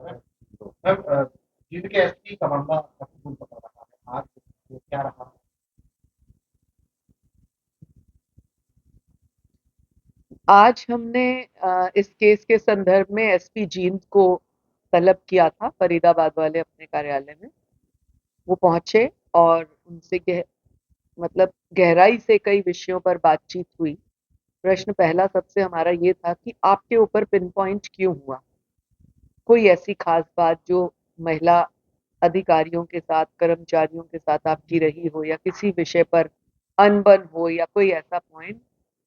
Sir, Jind के SP का मामला मकबूल पता रहा है आज ये क्या रहा। आज हमने इस केस के संदर्भ में एसपी जींद को तलब किया था फरीदाबाद वाले अपने कार्यालय में। वो पहुंचे और उनसे मतलब गहराई से कई विषयों पर बातचीत हुई। प्रश्न पहला सबसे हमारा ये था कि आपके ऊपर पिन पॉइंट क्यों हुआ? कोई ऐसी खास बात जो महिला अधिकारियों के साथ, कर्मचारियों के साथ आपकी रही हो, या किसी विषय पर अनबन हो, या कोई ऐसा पॉइंट?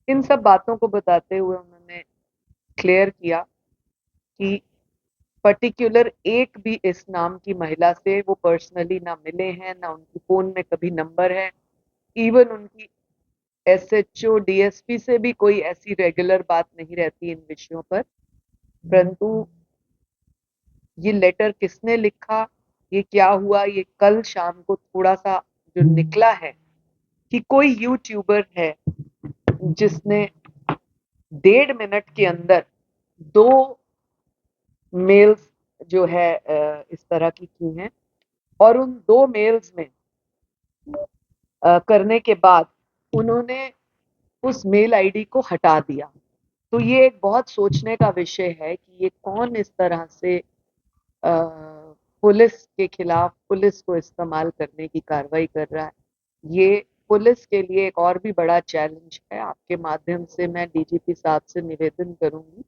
इन सब बातों को बताते हुए उन्होंने क्लियर किया कि पर्टिकुलर एक भी इस नाम की महिला से वो पर्सनली ना मिले हैं, ना उनकी फोन में कभी नंबर है। इवन उनकी एसएचओ डीएसपी से भी कोई ऐसी रेगुलर बात नहीं रहती इन विषयों पर। परंतु ये लेटर किसने लिखा, ये क्या हुआ, ये कल शाम को थोड़ा सा जो निकला है कि कोई यूट्यूबर है जिसने 1.5 मिनट के अंदर 2 मेल्स जो है इस तरह की हैं, और उन 2 मेल्स में करने के बाद उन्होंने उस मेल आईडी को हटा दिया। तो ये एक बहुत सोचने का विषय है कि ये कौन इस तरह से पुलिस के खिलाफ, पुलिस को इस्तेमाल करने की कार्रवाई कर रहा है। ये पुलिस के लिए एक और भी बड़ा चैलेंज है। आपके माध्यम से मैं डीजीपी साहब से निवेदन करूंगी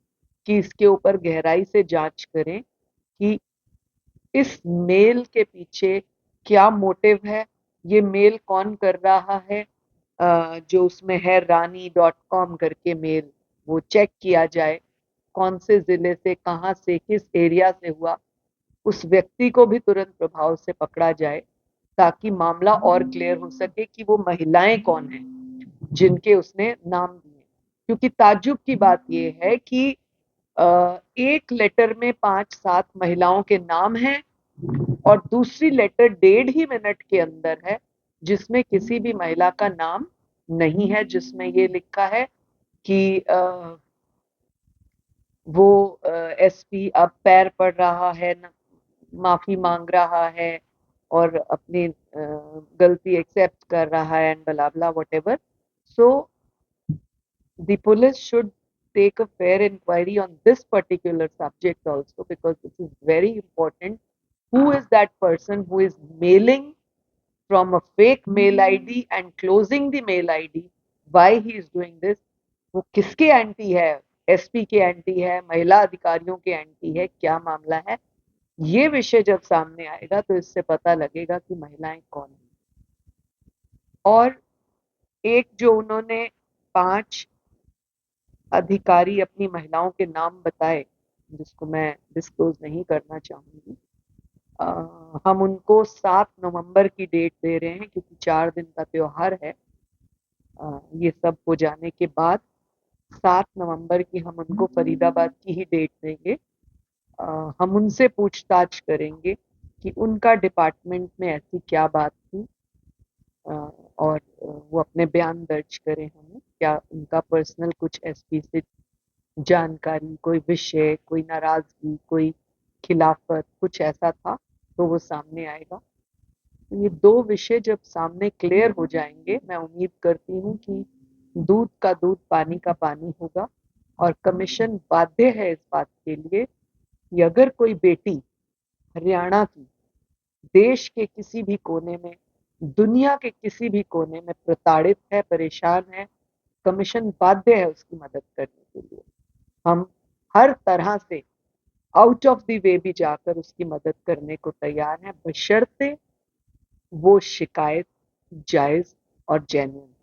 कि इसके ऊपर गहराई से जांच करें कि इस मेल के पीछे क्या मोटिव है, ये मेल कौन कर रहा है। जो उसमें है रानी.com करके मेल, वो चेक किया जाए कौन से जिले से, कहाँ से, किस एरिया से हुआ। उस व्यक्ति को भी तुरंत प्रभाव से पकड़ा जाए ताकि मामला और क्लियर हो सके कि वो महिलाएं कौन हैं जिनके उसने नाम दिए। क्योंकि ताज्जुब की बात यह है कि एक लेटर में 5-7 महिलाओं के नाम हैं और दूसरी लेटर 1.5 मिनट के अंदर है जिसमें किसी भी महिला का नाम नहीं है, जिसमें ये लिखा है कि वो एसपी अब पैर पड़ रहा है, माफी मांग रहा है और अपनी गलती एक्सेप्ट कर रहा है, and blah blah whatever. So the police should take a fair inquiry on this particular subject also, because this is very important. Who is that person who is mailing from a fake mail ID and closing the mail ID? Why he is doing this? वो किसके anti है? SP के anti है, महिला अधिकारियों के anti है, क्या मामला है? ये विषय जब सामने आएगा तो इससे पता लगेगा कि महिलाएं कौन हैं। और एक जो उन्होंने 5 अधिकारी अपनी महिलाओं के नाम बताए, जिसको मैं डिस्क्लोज नहीं करना चाहूंगी, हम उनको 7 नवंबर की डेट दे रहे हैं क्योंकि 4 दिन का त्योहार है। ये सब हो जाने के बाद 7 नवंबर की हम उनको फरीदाबाद की ही डेट देंगे। हम उनसे पूछताछ करेंगे कि उनका डिपार्टमेंट में ऐसी क्या बात थी, और वो अपने बयान दर्ज करें। हमें क्या उनका पर्सनल कुछ एसपी से जानकारी, कोई विषय, कोई नाराजगी, कोई खिलाफत, कुछ ऐसा था तो वो सामने आएगा। तो ये 2 विषय जब सामने क्लियर हो जाएंगे, मैं उम्मीद करती हूँ कि दूध का दूध, पानी का पानी होगा। और कमीशन बाध्य है इस बात के लिए कि अगर कोई बेटी हरियाणा की देश के किसी भी कोने में, दुनिया के किसी भी कोने में प्रताड़ित है, परेशान है, कमीशन बाध्य है उसकी मदद करने के लिए। हम हर तरह से आउट ऑफ द वे भी जाकर उसकी मदद करने को तैयार हैं, बशर्ते वो शिकायत जायज और जेन्युइन।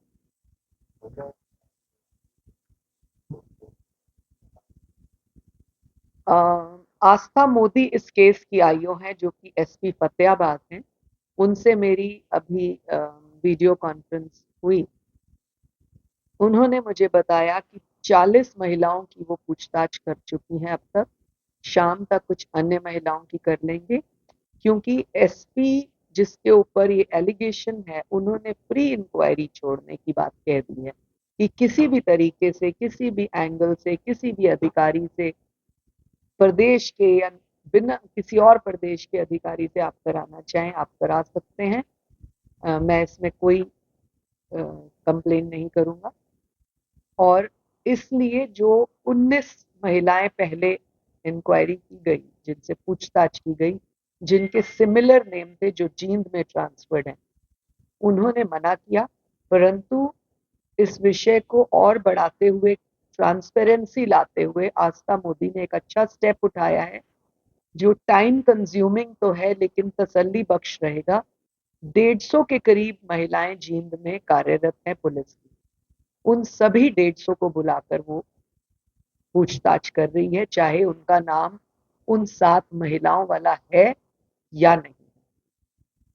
आस्था मोदी इस केस की आईओ हैं, जो कि एसपी फतेहाबाद हैं। उनसे मेरी अभी वीडियो कॉन्फ्रेंस हुई। उन्होंने मुझे बताया कि 40 महिलाओं की वो पूछताछ कर चुकी हैं अब तक। शाम तक कुछ अन्य महिलाओं की कर लेंगे, क्योंकि एसपी जिसके ऊपर ये एलिगेशन है, उन्होंने प्री इंक्वायरी छोड़ने की बात कह दी है कि किसी भी तरीके से, किसी भी एंगल से, किसी भी अधिकारी से, प्रदेश के या बिना किसी और प्रदेश के अधिकारी से आप कराना चाहें आप करा सकते हैं। मैं इसमें कोई कंप्लेन नहीं करूंगा। और इसलिए जो 19 महिलाएं पहले इंक्वायरी की गई, जिनसे पूछताछ की गई, जिनके सिमिलर नेम थे जो जींद में ट्रांसफर्ड हैं, उन्होंने मना किया। परंतु इस विषय को और बढ़ाते हुए, ट्रांसपेरेंसी लाते हुए आस्था मोदी ने एक अच्छा स्टेप उठाया है, जो टाइम कंज्यूमिंग तो है लेकिन तसल्ली बख्श रहेगा। 150 के करीब महिलाएं जींद में कार्यरत हैं पुलिस की। उन सभी 150 को बुलाकर वो पूछताछ कर रही है, चाहे उनका नाम उन 7 महिलाओं वाला है या नहीं।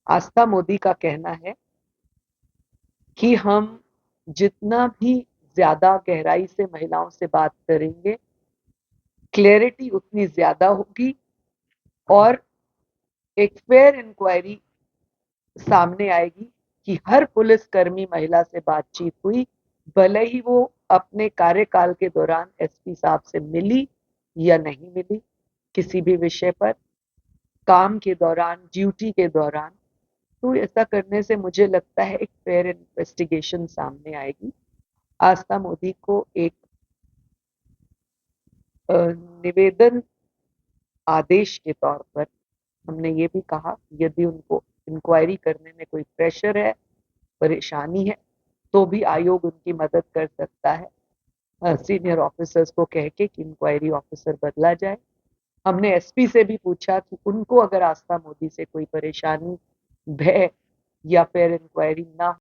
आस्था मोदी का कहना है कि हम जितना भी ज्यादा गहराई से महिलाओं से बात करेंगे, क्लैरिटी उतनी ज्यादा होगी और एक फेयर इंक्वायरी सामने आएगी कि हर पुलिसकर्मी महिला से बातचीत हुई, भले ही वो अपने कार्यकाल के दौरान एसपी साहब से मिली या नहीं मिली, किसी भी विषय पर, काम के दौरान, ड्यूटी के दौरान। तो ऐसा करने से मुझे लगता है एक फेयर इन्वेस्टिगेशन सामने आएगी। आस्था मोदी को एक निवेदन आदेश के तौर पर हमने ये भी कहा, यदि उनको इंक्वायरी करने में कोई प्रेशर है, परेशानी है, तो भी आयोग उनकी मदद कर सकता है सीनियर ऑफिसर्स को कह के कि इंक्वायरी ऑफिसर बदला जाए। हमने एसपी से भी पूछा कि उनको अगर आस्था मोदी से कोई परेशानी, भय या फिर इंक्वायरी ना